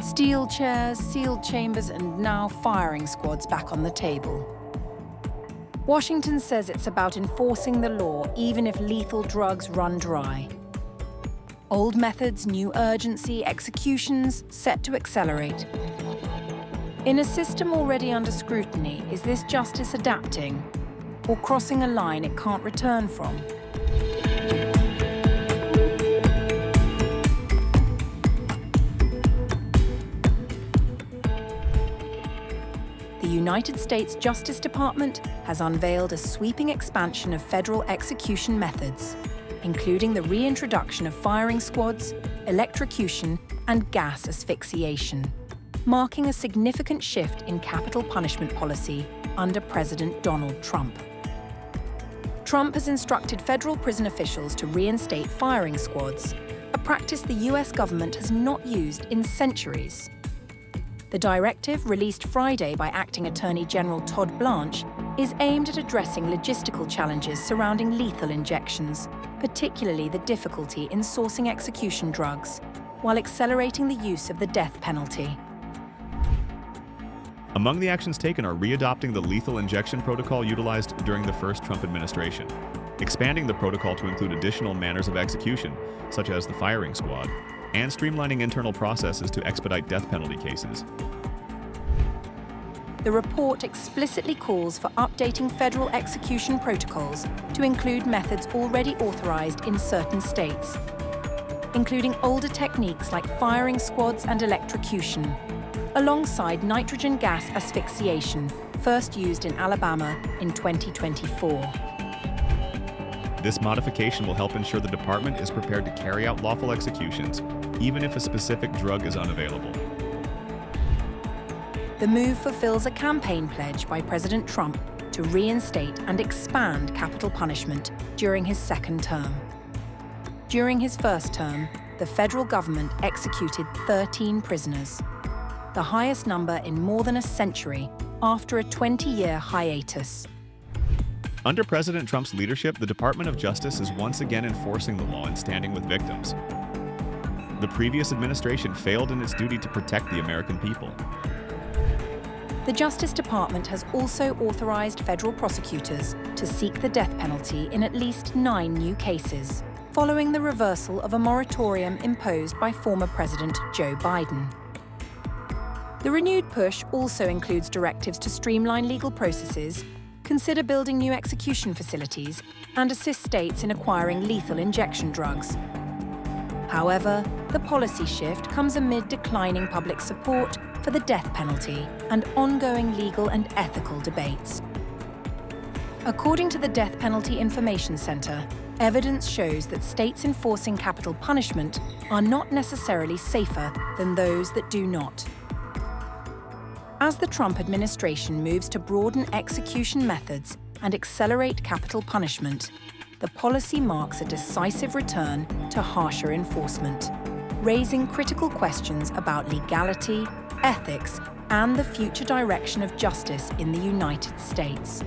Steel chairs, sealed chambers, and now firing squads back on the table. Washington says it's about enforcing the law even if lethal drugs run dry. Old methods, new urgency, executions set to accelerate. In a system already under scrutiny, is this justice adapting or crossing a line it can't return from? The United States Justice Department has unveiled a sweeping expansion of federal execution methods, including the reintroduction of firing squads, electrocution, and gas asphyxiation, marking a significant shift in capital punishment policy under President Donald Trump. Trump has instructed federal prison officials to reinstate firing squads, a practice the US government has not used in centuries. The directive, released Friday by Acting Attorney General Todd Blanche, is aimed at addressing logistical challenges surrounding lethal injections, particularly the difficulty in sourcing execution drugs, while accelerating the use of the death penalty. Among the actions taken are readopting the lethal injection protocol utilized during the first Trump administration, expanding the protocol to include additional manners of execution, such as the firing squad, and streamlining internal processes to expedite death penalty cases. The report explicitly calls for updating federal execution protocols to include methods already authorized in certain states, including older techniques like firing squads and electrocution, alongside nitrogen gas asphyxiation, first used in Alabama in 2024. This modification will help ensure the department is prepared to carry out lawful executions, even if a specific drug is unavailable. The move fulfills a campaign pledge by President Trump to reinstate and expand capital punishment during his second term. During his first term, the federal government executed 13 prisoners, the highest number in more than a century after a 20-year hiatus. Under President Trump's leadership, the Department of Justice is once again enforcing the law and standing with victims. The previous administration failed in its duty to protect the American people. The Justice Department has also authorized federal prosecutors to seek the death penalty in at least 9 new cases, following the reversal of a moratorium imposed by former President Joe Biden. The renewed push also includes directives to streamline legal processes, consider building new execution facilities, and assist states in acquiring lethal injection drugs. However, the policy shift comes amid declining public support for the death penalty and ongoing legal and ethical debates. According to the Death Penalty Information Center, evidence shows that states enforcing capital punishment are not necessarily safer than those that do not. As the Trump administration moves to broaden execution methods and accelerate capital punishment, the policy marks a decisive return to harsher enforcement, raising critical questions about legality, ethics, and the future direction of justice in the United States.